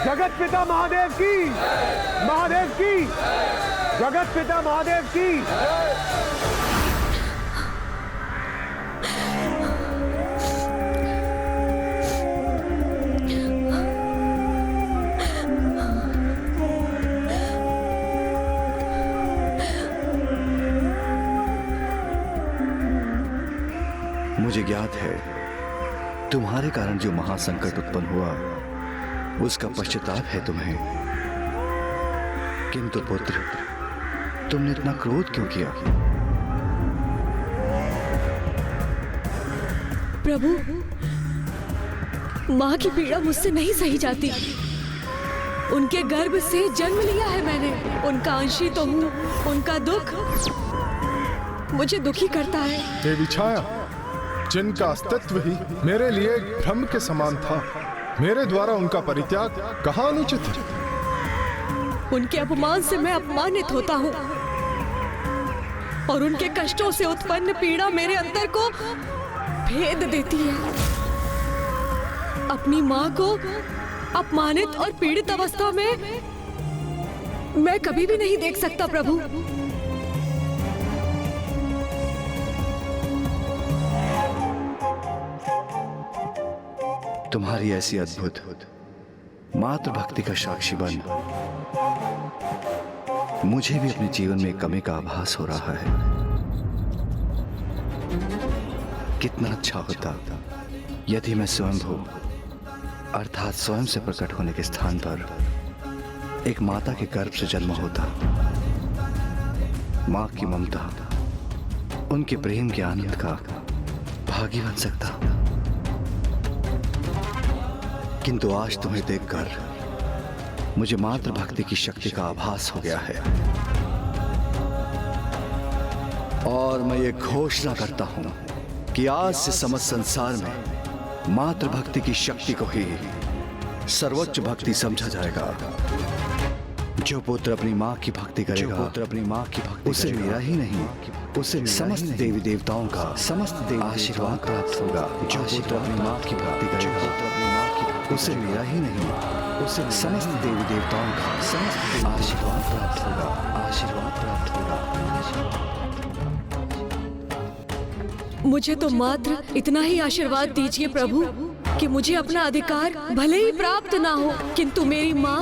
जगत पिता महादेव की, महादेव की, जगत पिता महादेव की। मुझे ज्ञात है तुम्हारे कारण जो महासंकट उत्पन्न हुआ उसका पश्चाताप है तुम्हें, किंतु पुत्र तुमने इतना क्रोध क्यों किया? प्रभु, माँ की पीड़ा मुझसे नहीं सही जाती। उनके गर्भ से जन्म लिया है मैंने, उनका अंशी तो हूँ। उनका दुख मुझे दुखी करता है। देवी छाया, जिनका अस्तित्व ही मेरे लिए एक भ्रम के समान था, मेरे द्वारा उनका परित्याग कहाँ अनुचित है? उनके अपमान से मैं अपमानित होता हूँ और उनके कष्टों से उत्पन्न पीड़ा मेरे अंतर को भेद देती है। अपनी माँ को अपमानित और पीड़ित अवस्था में मैं कभी भी नहीं देख सकता प्रभु। तुम्हारी ऐसी अद्भुत मातृ भक्ति का साक्षी बन मुझे भी अपने जीवन में कमी का आभास हो रहा है। कितना अच्छा होता यदि मैं स्वयंभू अर्थात स्वयं से प्रकट होने के स्थान पर एक माता के गर्भ से जन्म होता। मां की ममता, उनके प्रेम के आनंद का भागी बन सकता। किंतु आज तुम्हें देखकर मुझे मातृ भक्ति की शक्ति का आभास हो गया है और मैं ये घोषणा करता हूं कि आज से समस्त संसार में मातृ भक्ति की शक्ति को ही सर्वोच्च भक्ति समझा जाएगा। जो पुत्र अपनी मां की भक्ति करेगा, जो पुत्र अपनी मां की भक्ति उसे मेरा ही नहीं, उसे समस्त देवी देवताओं का समस्त आशीर्वाद प्राप्त होगा। जो पुत्र अपनी मां की भक्ति करेगा, उसे मेरा ही नहीं, उसे समस्त देवी देवताओं का समस्त आशीर्वाद प्राप्त होगा। आशीर्वाद प्राप्त होगा। मुझे तो मात्र इतना ही आशीर्वाद दीजिए प्रभु कि मुझे अपना अधिकार भले ही प्राप्त ना हो, किंतु मेरी माँ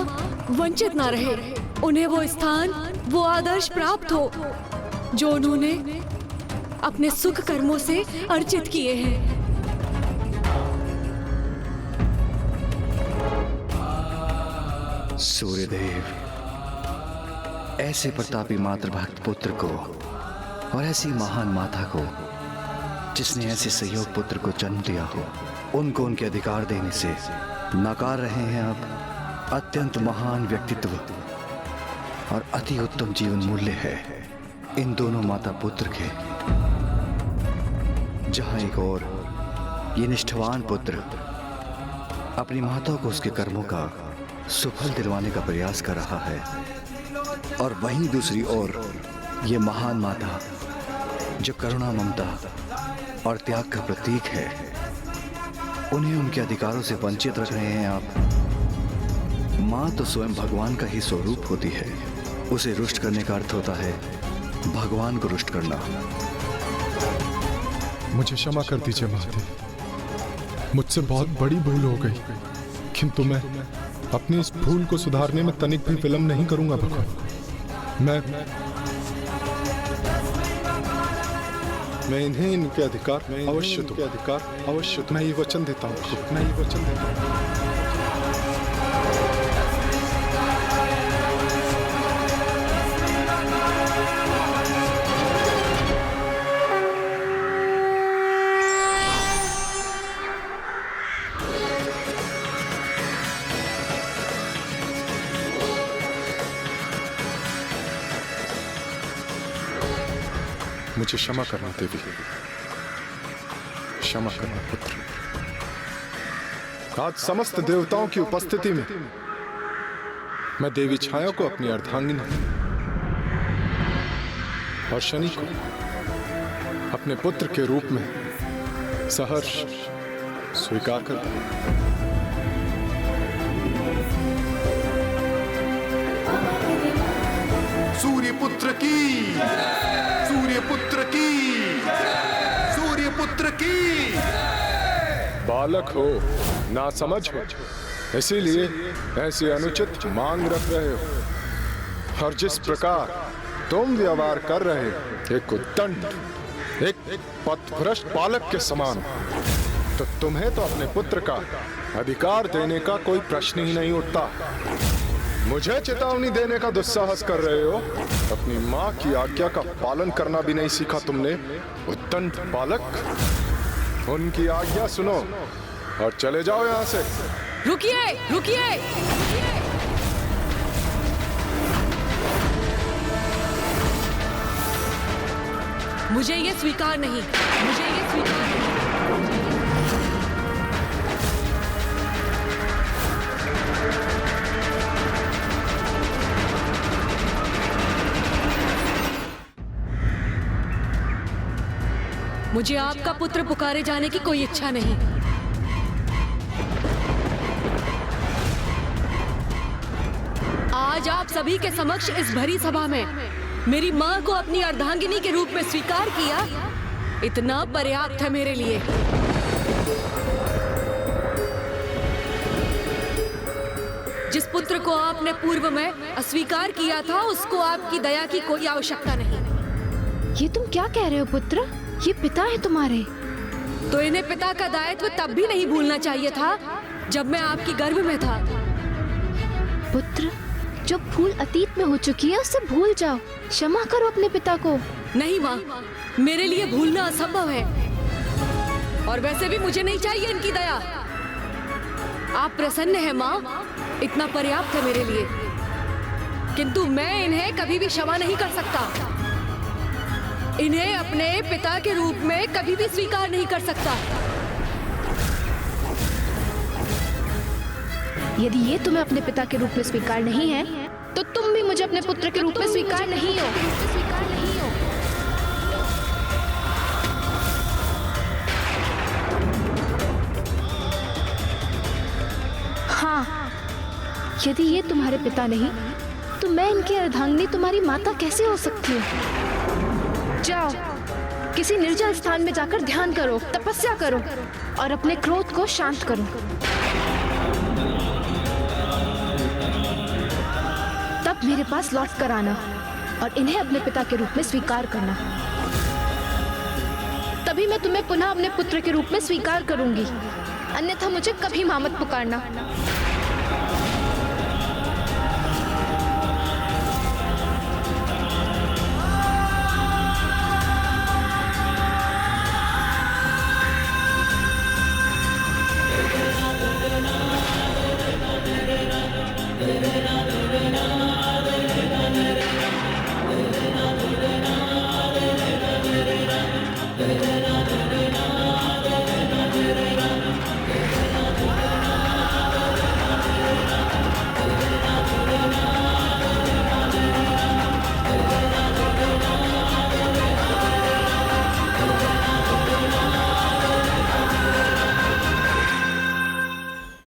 वंचित ना रहे। उन्हें वो स्थान, वो आदर्श प्राप्त हो जो उन्होंने अपने सुख कर्मों से अर्जित किए हैं। सूर्यदेव, ऐसे प्रतापी मातृभक्त पुत्र को और ऐसी महान माता को जिसने ऐसे सहयोग पुत्र को जन्म दिया हो, उनको उनके अधिकार देने से नकार रहे हैं अब अत्यंत महान व्यक्तित्व और अति उत्तम जीवन मूल्य है इन दोनों माता पुत्र के। जहां एक और ये निष्ठावान पुत्र अपनी माता को उसके कर्मों का सुफल दिलवाने का प्रयास कर रहा है, और वहीं दूसरी ओर ये महान माता जो करुणा, ममता और त्याग का प्रतीक है, उन्हें उनके अधिकारों से वंचित रख रहे हैं आप। मां तो स्वयं भगवान का ही स्वरूप होती है, उसे रुष्ट करने का अर्थ होता है भगवान को रुष्ट करना। मुझे क्षमा कर दीजिए माते, मुझसे बहुत बड़ी भूल हो गई, किंतु मैं अपनी इस भूल को सुधारने में तनिक भी विलंब नहीं करूंगा भगवान। मैं इन्हें इनके अधिकार अवश्य दूं। मैं ये वचन देता हूँ। मुझे क्षमा करना देवी, क्षमा करना पुत्र। आज समस्त देवताओं की उपस्थिति में मैं देवी छाया को अपनी अर्धांगिनी और शनि को अपने पुत्र के रूप में सहर्ष स्वीकार करता हूं। सूर्यपुत्र की, सूर्यपुत्र की, सूर्यपुत्र की। बालक हो, ना समझ हो, इसीलिए ऐसी अनुचित मांग रख रहे हो। और जिस प्रकार तुम व्यवहार कर रहे हो, एक उद्दंड, एक पथभ्रष्ट बालक के समान, तो तुम्हें तो अपने पुत्र का अधिकार देने का कोई प्रश्न ही नहीं उठता। मुझे चेतावनी देने का दुस्साहस कर रहे हो। अपनी माँ की आज्ञा का पालन करना भी नहीं सीखा तुमने, उद्दंड बालक। उनकी आज्ञा सुनो और चले जाओ यहाँ से। रुकिए, रुकिए। मुझे ये स्वीकार नहीं, मुझे ये स्वीकार नहीं। मुझे आपका पुत्र पुकारे जाने की कोई इच्छा नहीं। आज आप सभी के समक्ष इस भरी सभा में मेरी माँ को अपनी अर्धांगिनी के रूप में स्वीकार किया, इतना पर्याप्त है मेरे लिए। जिस पुत्र को आपने पूर्व में अस्वीकार किया था, उसको आपकी दया की कोई आवश्यकता नहीं। ये तुम क्या कह रहे हो पुत्र? ये पिता है तुम्हारे। तो इन्हें पिता का दायित्व तब भी नहीं भूलना चाहिए था जब मैं आपकी गर्भ में था। पुत्र, जो भूल अतीत में हो चुकी है उसे भूल जाओ। क्षमा करो अपने पिता को। नहीं माँ, मेरे लिए भूलना असंभव है, और वैसे भी मुझे नहीं चाहिए इनकी दया। आप प्रसन्न हैं माँ, इतना पर्याप्त है मेरे लिए। किंतु मैं इन्हें कभी भी क्षमा नहीं कर सकता। इन्हें अपने पिता के रूप में कभी भी स्वीकार नहीं कर सकता। यदि ये तुम्हें अपने पिता के रूप में स्वीकार नहीं है, तो तुम भी मुझे अपने पुत्र के रूप में स्वीकार नहीं हो। हाँ, यदि ये तुम्हारे पिता नहीं, तो मैं इनकी अर्धांगिनी तुम्हारी माता कैसे हो सकती हूँ? जाओ, किसी निर्जल स्थान में जाकर ध्यान करो, तपस्या करो और अपने क्रोध को शांत करो। तब मेरे पास लौट कर आना और इन्हें अपने पिता के रूप में स्वीकार करना। तभी मैं तुम्हें पुनः अपने पुत्र के रूप में स्वीकार करूंगी, अन्यथा मुझे कभी मां मत पुकारना।